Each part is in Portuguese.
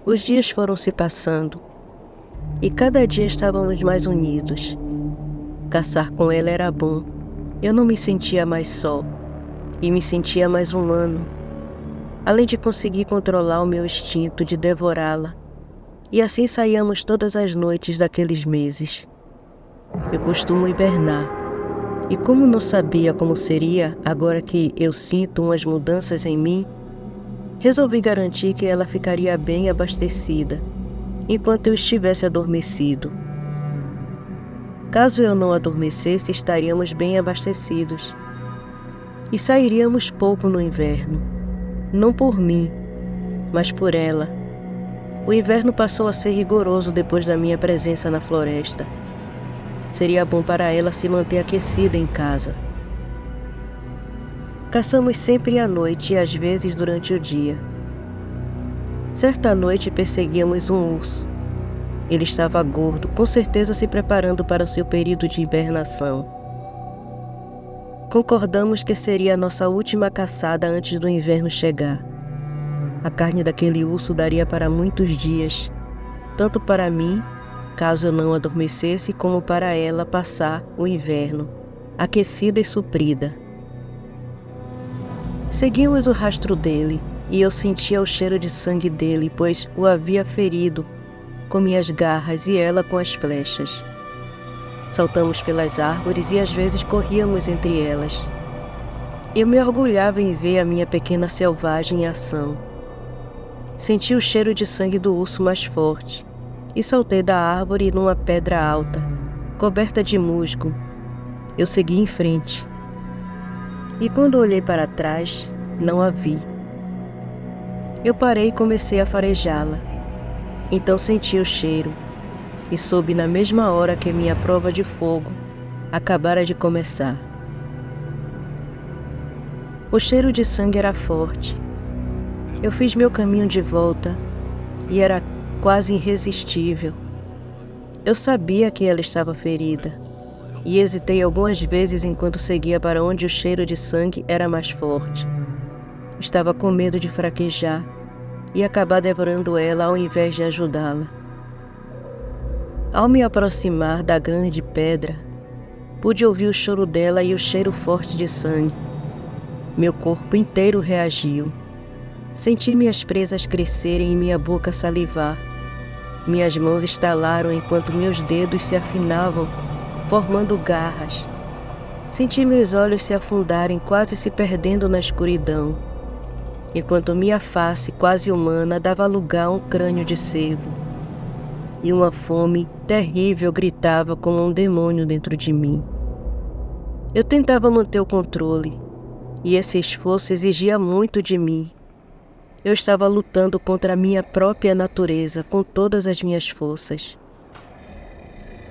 Os dias foram se passando, e cada dia estávamos mais unidos. Caçar com ela era bom. Eu não me sentia mais só, e me sentia mais humano, além de conseguir controlar o meu instinto de devorá-la. E assim saíamos todas as noites daqueles meses. Eu costumo hibernar, e como não sabia como seria agora que eu sinto umas mudanças em mim, resolvi garantir que ela ficaria bem abastecida, enquanto eu estivesse adormecido. Caso eu não adormecesse, estaríamos bem abastecidos. E sairíamos pouco no inverno, não por mim, mas por ela. O inverno passou a ser rigoroso depois da minha presença na floresta. Seria bom para ela se manter aquecida em casa. Caçamos sempre à noite e às vezes durante o dia. Certa noite perseguíamos um urso. Ele estava gordo, com certeza se preparando para o seu período de hibernação. Concordamos que seria a nossa última caçada antes do inverno chegar. A carne daquele urso daria para muitos dias, tanto para mim, caso eu não adormecesse, como para ela passar o inverno, aquecida e suprida. Seguimos o rastro dele, e eu sentia o cheiro de sangue dele, pois o havia ferido com minhas garras e ela com as flechas. Saltamos pelas árvores e às vezes corríamos entre elas. Eu me orgulhava em ver a minha pequena selvagem em ação. Senti o cheiro de sangue do urso mais forte e saltei da árvore numa pedra alta, coberta de musgo. Eu segui em frente. E quando olhei para trás, não a vi. Eu parei e comecei a farejá-la. Então senti o cheiro e soube na mesma hora que minha prova de fogo acabara de começar. O cheiro de sangue era forte. Eu fiz meu caminho de volta e era quase irresistível. Eu sabia que ela estava ferida e hesitei algumas vezes enquanto seguia para onde o cheiro de sangue era mais forte. Estava com medo de fraquejar e acabar devorando ela ao invés de ajudá-la. Ao me aproximar da grande pedra, pude ouvir o choro dela e o cheiro forte de sangue. Meu corpo inteiro reagiu. Senti minhas presas crescerem e minha boca salivar. Minhas mãos estalaram enquanto meus dedos se afinavam, formando garras. Senti meus olhos se afundarem, quase se perdendo na escuridão, enquanto minha face quase humana dava lugar a um crânio de cervo. E uma fome terrível gritava como um demônio dentro de mim. Eu tentava manter o controle, e esse esforço exigia muito de mim. Eu estava lutando contra a minha própria natureza com todas as minhas forças.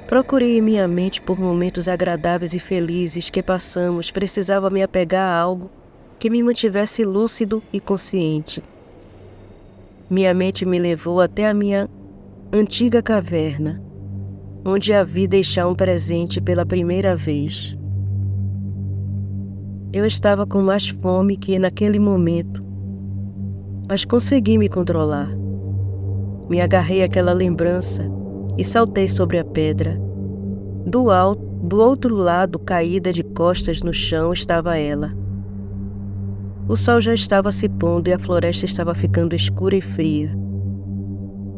Procurei em minha mente por momentos agradáveis e felizes que passamos, precisava me apegar a algo que me mantivesse lúcido e consciente. Minha mente me levou até a minha antiga caverna, onde a vi deixar um presente pela primeira vez. Eu estava com mais fome que naquele momento, mas consegui me controlar. Me agarrei àquela lembrança e saltei sobre a pedra. Do outro lado, caída de costas no chão, estava ela. O sol já estava se pondo e a floresta estava ficando escura e fria.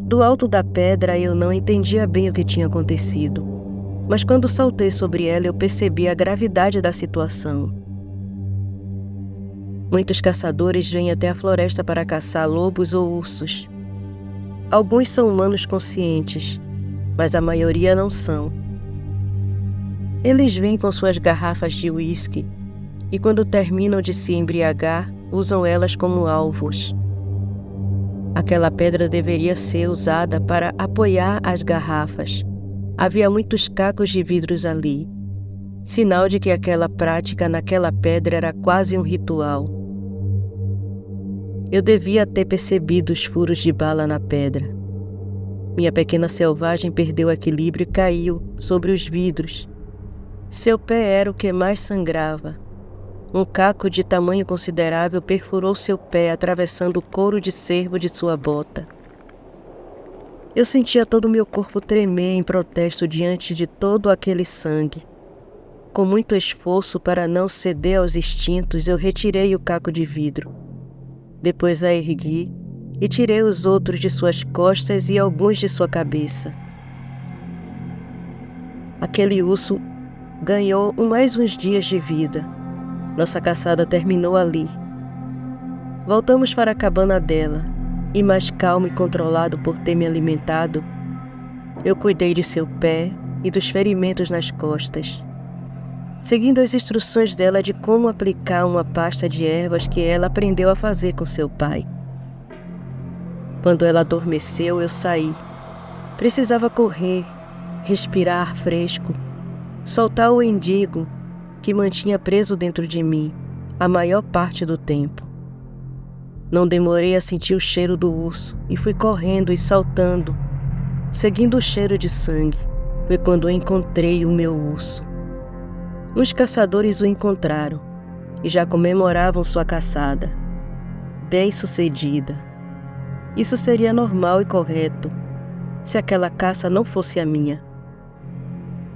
Do alto da pedra eu não entendia bem o que tinha acontecido, mas quando saltei sobre ela eu percebi a gravidade da situação. Muitos caçadores vêm até a floresta para caçar lobos ou ursos. Alguns são humanos conscientes, mas a maioria não são. Eles vêm com suas garrafas de uísque e quando terminam de se embriagar, usam elas como alvos. Aquela pedra deveria ser usada para apoiar as garrafas. Havia muitos cacos de vidros ali, sinal de que aquela prática naquela pedra era quase um ritual. Eu devia ter percebido os furos de bala na pedra. Minha pequena selvagem perdeu o equilíbrio e caiu sobre os vidros. Seu pé era o que mais sangrava. Um caco de tamanho considerável perfurou seu pé, atravessando o couro de cervo de sua bota. Eu sentia todo o meu corpo tremer em protesto diante de todo aquele sangue. Com muito esforço para não ceder aos instintos, eu retirei o caco de vidro. Depois a ergui e tirei os outros de suas costas e alguns de sua cabeça. Aquele urso ganhou mais uns dias de vida. Nossa caçada terminou ali. Voltamos para a cabana dela, e mais calmo e controlado por ter me alimentado, eu cuidei de seu pé e dos ferimentos nas costas, seguindo as instruções dela de como aplicar uma pasta de ervas que ela aprendeu a fazer com seu pai. Quando ela adormeceu, eu saí. Precisava correr, respirar ar fresco, soltar o endigo que mantinha preso dentro de mim a maior parte do tempo. Não demorei a sentir o cheiro do urso e fui correndo e saltando, seguindo o cheiro de sangue. Foi quando eu encontrei o meu urso. Os caçadores o encontraram e já comemoravam sua caçada. Bem-sucedida. Isso seria normal e correto se aquela caça não fosse a minha.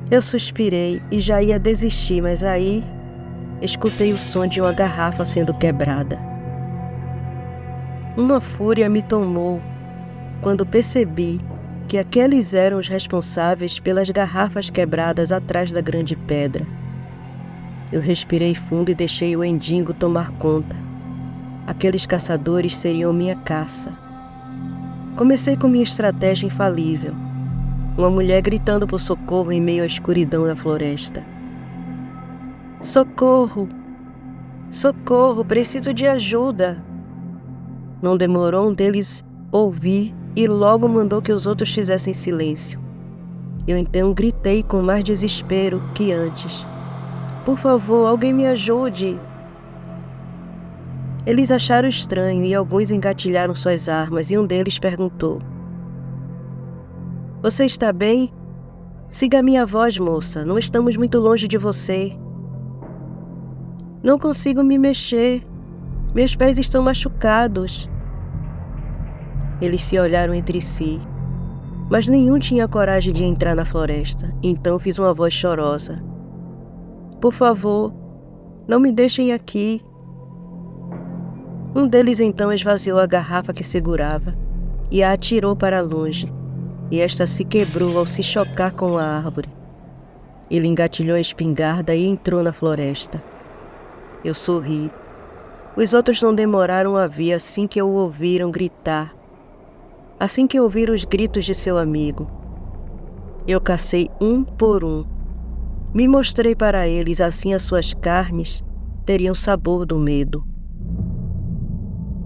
Eu suspirei e já ia desistir, mas aí escutei o som de uma garrafa sendo quebrada. Uma fúria me tomou quando percebi que aqueles eram os responsáveis pelas garrafas quebradas atrás da grande pedra. Eu respirei fundo e deixei o endigo tomar conta. Aqueles caçadores seriam minha caça. Comecei com minha estratégia infalível. Uma mulher gritando por socorro em meio à escuridão da floresta. Socorro! Socorro! Preciso de ajuda! Não demorou um deles ouvir e logo mandou que os outros fizessem silêncio. Eu então gritei com mais desespero que antes. Por favor, alguém me ajude! Eles acharam estranho e alguns engatilharam suas armas e um deles perguntou: Você está bem? Siga a minha voz, moça. Não estamos muito longe de você. Não consigo me mexer. Meus pés estão machucados. Eles se olharam entre si, mas nenhum tinha coragem de entrar na floresta. Então fiz uma voz chorosa. Por favor, não me deixem aqui. Um deles então esvaziou a garrafa que segurava e a atirou para longe, e esta se quebrou ao se chocar com a árvore. Ele engatilhou a espingarda e entrou na floresta. Eu sorri. Os outros não demoraram a vir assim que o ouviram gritar. Assim que ouviram os gritos de seu amigo. Eu cacei um por um. Me mostrei para eles, assim as suas carnes teriam sabor do medo.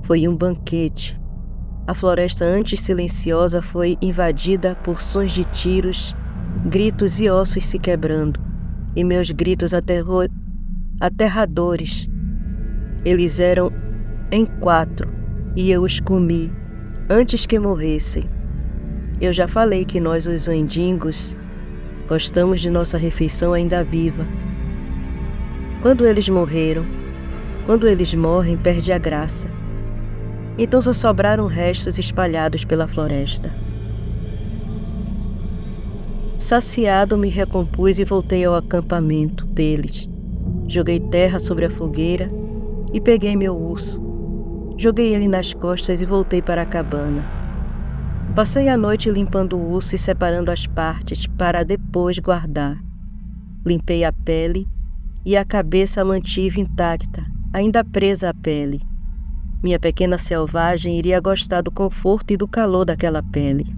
Foi um banquete. A floresta antes silenciosa foi invadida por sons de tiros, gritos e ossos se quebrando, e meus gritos aterradores. Eles eram em 4 e eu os comi antes que morressem. Eu já falei que nós, os Wendingos, gostamos de nossa refeição ainda viva. Quando eles morrem, perde a graça. Então só sobraram restos espalhados pela floresta. Saciado, me recompus e voltei ao acampamento deles. Joguei terra sobre a fogueira e peguei meu urso. Joguei ele nas costas e voltei para a cabana. Passei a noite limpando o urso e separando as partes para depois guardar. Limpei a pele e a cabeça mantive intacta, ainda presa à pele. Minha pequena selvagem iria gostar do conforto e do calor daquela pele.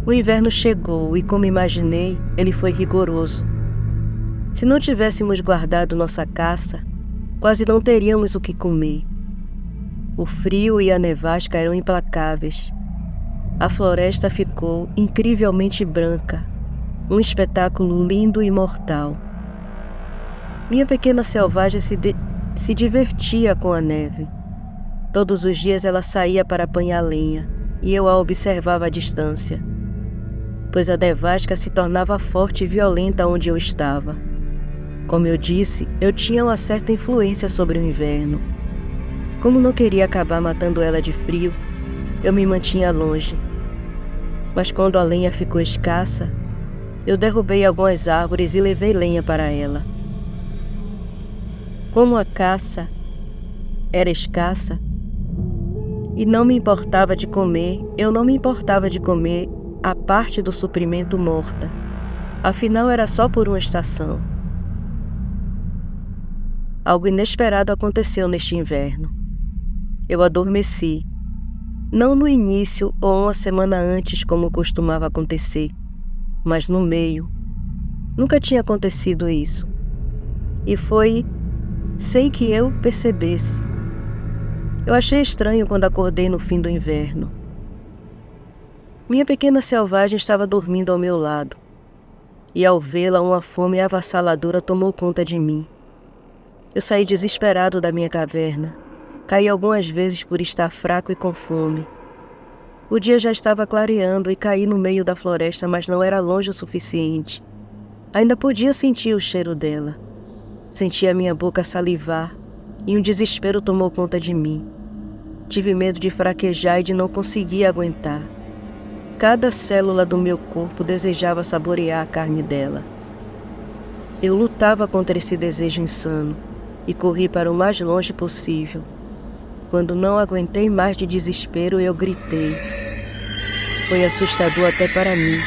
O inverno chegou e, como imaginei, ele foi rigoroso. Se não tivéssemos guardado nossa caça, quase não teríamos o que comer. O frio e a nevasca eram implacáveis. A floresta ficou incrivelmente branca, um espetáculo lindo e mortal. Minha pequena selvagem se divertia com a neve. Todos os dias ela saía para apanhar lenha, e eu a observava à distância, pois a nevasca se tornava forte e violenta onde eu estava. Como eu disse, eu tinha uma certa influência sobre o inverno. Como não queria acabar matando ela de frio, Eu me mantinha longe, mas quando a lenha ficou escassa, eu derrubei algumas árvores e levei lenha para ela. Como a caça era escassa e não me importava de comer, eu não me importava de comer a parte do suprimento morta. Afinal, era só por uma estação. Algo inesperado aconteceu neste inverno. Eu adormeci. Não no início ou uma semana antes, como costumava acontecer, mas no meio. Nunca tinha acontecido isso. E foi sem que eu percebesse. Eu achei estranho quando acordei no fim do inverno. Minha pequena selvagem estava dormindo ao meu lado. E ao vê-la, uma fome avassaladora tomou conta de mim. Eu saí desesperado da minha caverna. Caí algumas vezes por estar fraco e com fome. O dia já estava clareando e caí no meio da floresta, mas não era longe o suficiente. Ainda podia sentir o cheiro dela. Sentia minha boca salivar e um desespero tomou conta de mim. Tive medo de fraquejar e de não conseguir aguentar. Cada célula do meu corpo desejava saborear a carne dela. Eu lutava contra esse desejo insano e corri para o mais longe possível. Quando não aguentei mais de desespero, eu gritei. Foi assustador até para mim.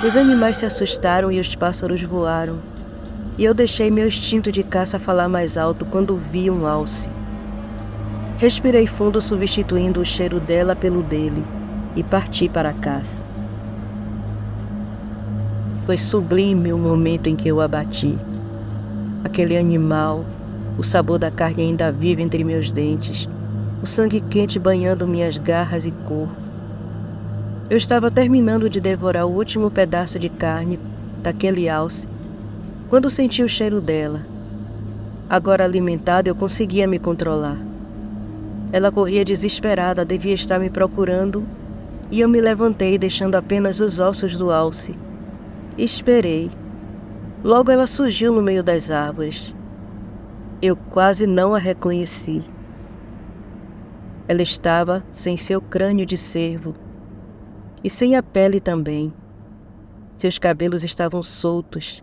Os animais se assustaram e os pássaros voaram. E eu deixei meu instinto de caça falar mais alto quando vi um alce. Respirei fundo, substituindo o cheiro dela pelo dele, e parti para a caça. Foi sublime o momento em que eu abati. Aquele animal, o sabor da carne ainda vivo entre meus dentes, o sangue quente banhando minhas garras e corpo. Eu estava terminando de devorar o último pedaço de carne daquele alce, quando senti o cheiro dela. Agora alimentada, eu conseguia me controlar. Ela corria desesperada, devia estar me procurando, e eu me levantei, deixando apenas os ossos do alce. Esperei. Logo ela surgiu no meio das árvores. Eu quase não a reconheci. Ela estava sem seu crânio de cervo e sem a pele também. Seus cabelos estavam soltos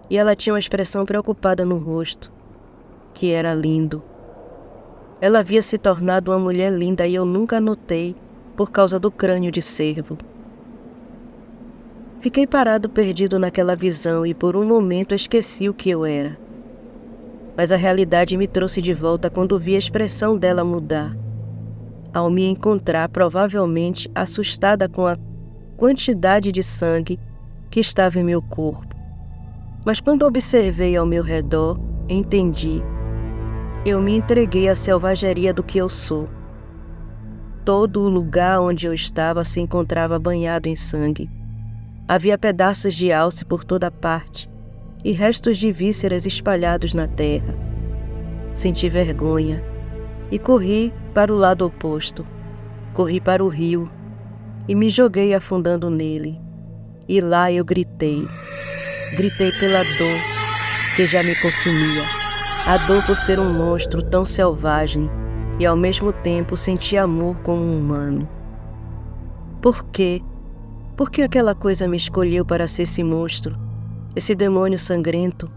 e ela tinha uma expressão preocupada no rosto, que era lindo. Ela havia se tornado uma mulher linda e eu nunca a notei por causa do crânio de cervo. Fiquei parado, perdido naquela visão e por um momento esqueci o que eu era. Mas a realidade me trouxe de volta quando vi a expressão dela mudar. Ao me encontrar, provavelmente assustada com a quantidade de sangue que estava em meu corpo. Mas quando observei ao meu redor, entendi. Eu me entreguei à selvageria do que eu sou. Todo o lugar onde eu estava se encontrava banhado em sangue. Havia pedaços de alce por toda parte e restos de vísceras espalhados na terra. Senti vergonha e corri para o lado oposto. Corri para o rio e me joguei afundando nele. E lá eu gritei. Gritei pela dor que já me consumia. A dor por ser um monstro tão selvagem e ao mesmo tempo senti amor como um humano. Por quê? Por que aquela coisa me escolheu para ser esse monstro, esse demônio sangrento?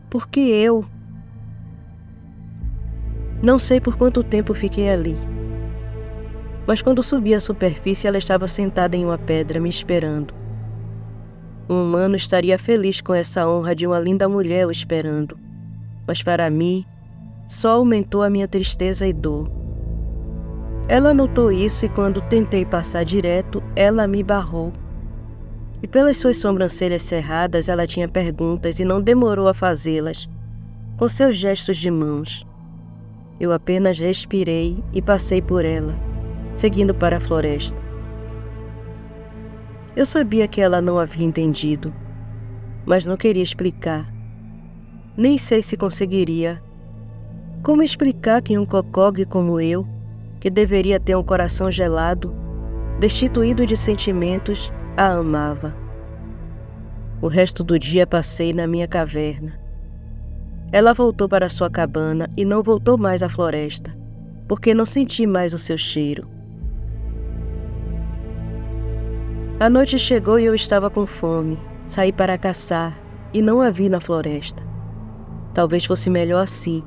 Por que eu? Não sei por quanto tempo fiquei ali. Mas quando subi à superfície, ela estava sentada em uma pedra me esperando. Um humano estaria feliz com essa honra de uma linda mulher o esperando. Mas para mim, só aumentou a minha tristeza e dor. Ela notou isso e quando tentei passar direto, ela me barrou. E pelas suas sobrancelhas cerradas, ela tinha perguntas e não demorou a fazê-las, com seus gestos de mãos. Eu apenas respirei e passei por ela, seguindo para a floresta. Eu sabia que ela não havia entendido, mas não queria explicar. Nem sei se conseguiria. Como explicar que um cocog como eu, que deveria ter um coração gelado, destituído de sentimentos, a amava? O resto do dia passei na minha caverna. Ela voltou para sua cabana e não voltou mais à floresta, porque não senti mais o seu cheiro. A noite chegou e eu estava com fome. Saí para caçar e não a vi na floresta. Talvez fosse melhor assim.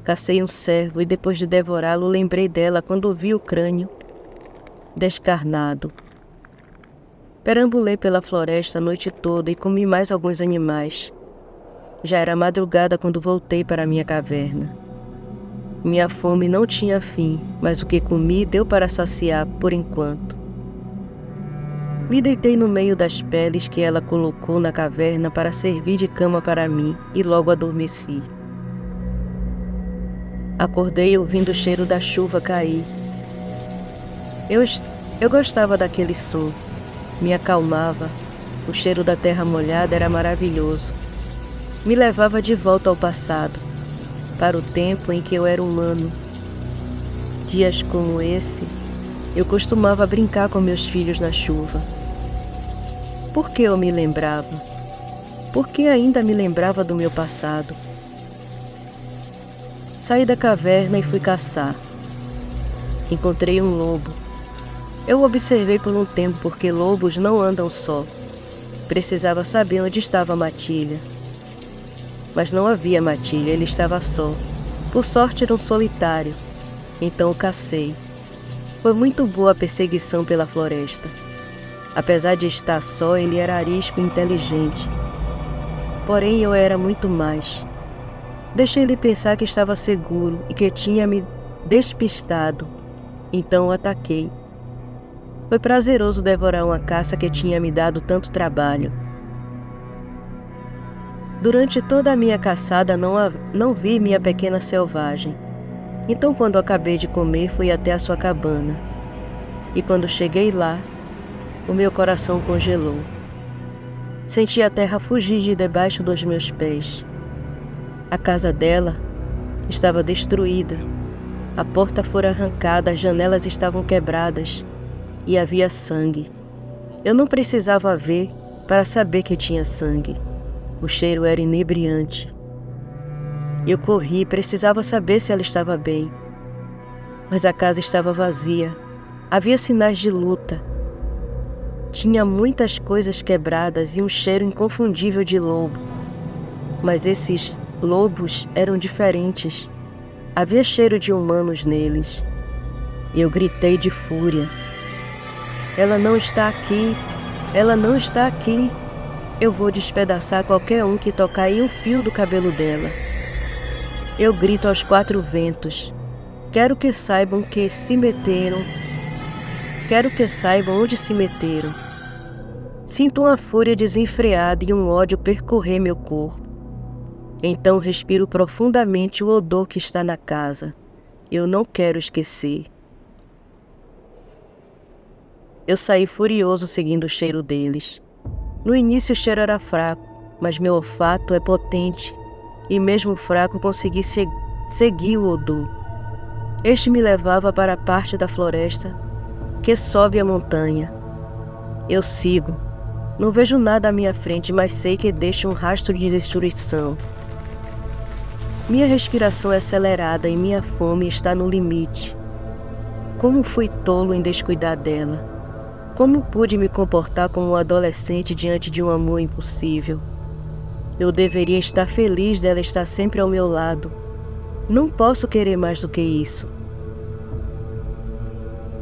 Cacei um cervo e depois de devorá-lo lembrei dela quando vi o crânio descarnado. Perambulei pela floresta a noite toda e comi mais alguns animais. Já era madrugada quando voltei para minha caverna. Minha fome não tinha fim, mas o que comi deu para saciar por enquanto. Me deitei no meio das peles que ela colocou na caverna para servir de cama para mim e logo adormeci. Acordei ouvindo o cheiro da chuva cair. Eu gostava daquele som. Me acalmava. O cheiro da terra molhada era maravilhoso. Me levava de volta ao passado, para o tempo em que eu era humano. Dias como esse, eu costumava brincar com meus filhos na chuva. Por que eu me lembrava? Por que ainda me lembrava do meu passado? Saí da caverna e fui caçar. Encontrei um lobo. Eu o observei por um tempo porque lobos não andam só. Precisava saber onde estava a matilha. Mas não havia matilha, ele estava só. Por sorte era um solitário. Então o cacei. Foi muito boa a perseguição pela floresta. Apesar de estar só, ele era arisco e inteligente. Porém, eu era muito mais. Deixei ele pensar que estava seguro e que tinha me despistado. Então o ataquei. Foi prazeroso devorar uma caça que tinha me dado tanto trabalho. Durante toda a minha caçada não vi minha pequena selvagem. Então quando acabei de comer, fui até a sua cabana. E quando cheguei lá, o meu coração congelou. Senti a terra fugir de debaixo dos meus pés. A casa dela estava destruída. A porta fora arrancada, as janelas estavam quebradas e havia sangue. Eu não precisava ver para saber que tinha sangue. O cheiro era inebriante. Eu corri, precisava saber se ela estava bem. Mas a casa estava vazia. Havia sinais de luta. Tinha muitas coisas quebradas e um cheiro inconfundível de lobo. Mas esses lobos eram diferentes. Havia cheiro de humanos neles. Eu gritei de fúria. Ela não está aqui. Ela não está aqui. Eu vou despedaçar qualquer um que tocar em um fio do cabelo dela. Eu grito aos quatro ventos. Quero que saibam que se meteram. Quero que saibam onde se meteram. Sinto uma fúria desenfreada e um ódio percorrer meu corpo. Então respiro profundamente o odor que está na casa. Eu não quero esquecer. Eu saí furioso seguindo o cheiro deles. No início o cheiro era fraco, mas meu olfato é potente e mesmo fraco consegui seguir o odor. Este me levava para a parte da floresta que sobe a montanha. Eu sigo. Não vejo nada à minha frente, mas sei que deixa um rastro de destruição. Minha respiração é acelerada e minha fome está no limite. Como fui tolo em descuidar dela? Como pude me comportar como um adolescente diante de um amor impossível? Eu deveria estar feliz dela estar sempre ao meu lado. Não posso querer mais do que isso.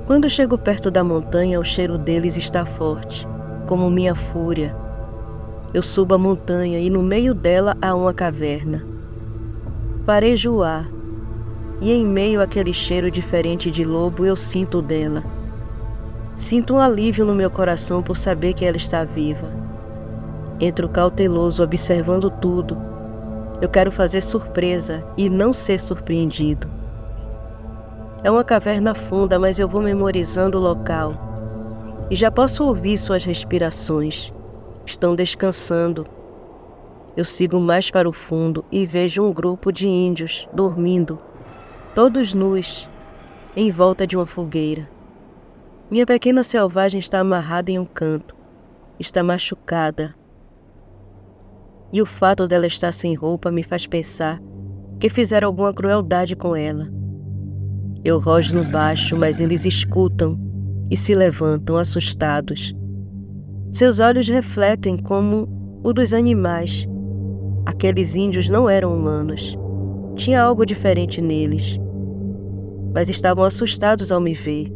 Quando chego perto da montanha, o cheiro deles está forte, como minha fúria. Eu subo a montanha e no meio dela há uma caverna. Parejo o ar, e em meio àquele cheiro diferente de lobo eu sinto o dela. Sinto um alívio no meu coração por saber que ela está viva. Entro cauteloso, observando tudo. Eu quero fazer surpresa e não ser surpreendido. É uma caverna funda, mas eu vou memorizando o local. E já posso ouvir suas respirações. Estão descansando. Eu sigo mais para o fundo e vejo um grupo de índios dormindo, todos nus, em volta de uma fogueira. Minha pequena selvagem está amarrada em um canto. Está machucada. E o fato dela estar sem roupa me faz pensar que fizeram alguma crueldade com ela. Eu rosno baixo, mas eles escutam e se levantam assustados. Seus olhos refletem como o dos animais. Aqueles índios não eram humanos. Tinha algo diferente neles. Mas estavam assustados ao me ver.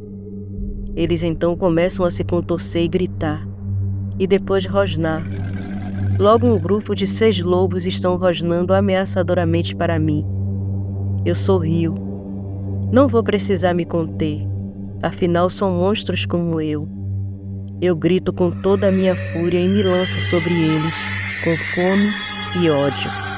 Eles então começam a se contorcer e gritar, e depois rosnar. Logo um grupo de 6 lobos estão rosnando ameaçadoramente para mim. Eu sorrio. Não vou precisar me conter, afinal são monstros como eu. Eu grito com toda a minha fúria e me lanço sobre eles, com fome e ódio.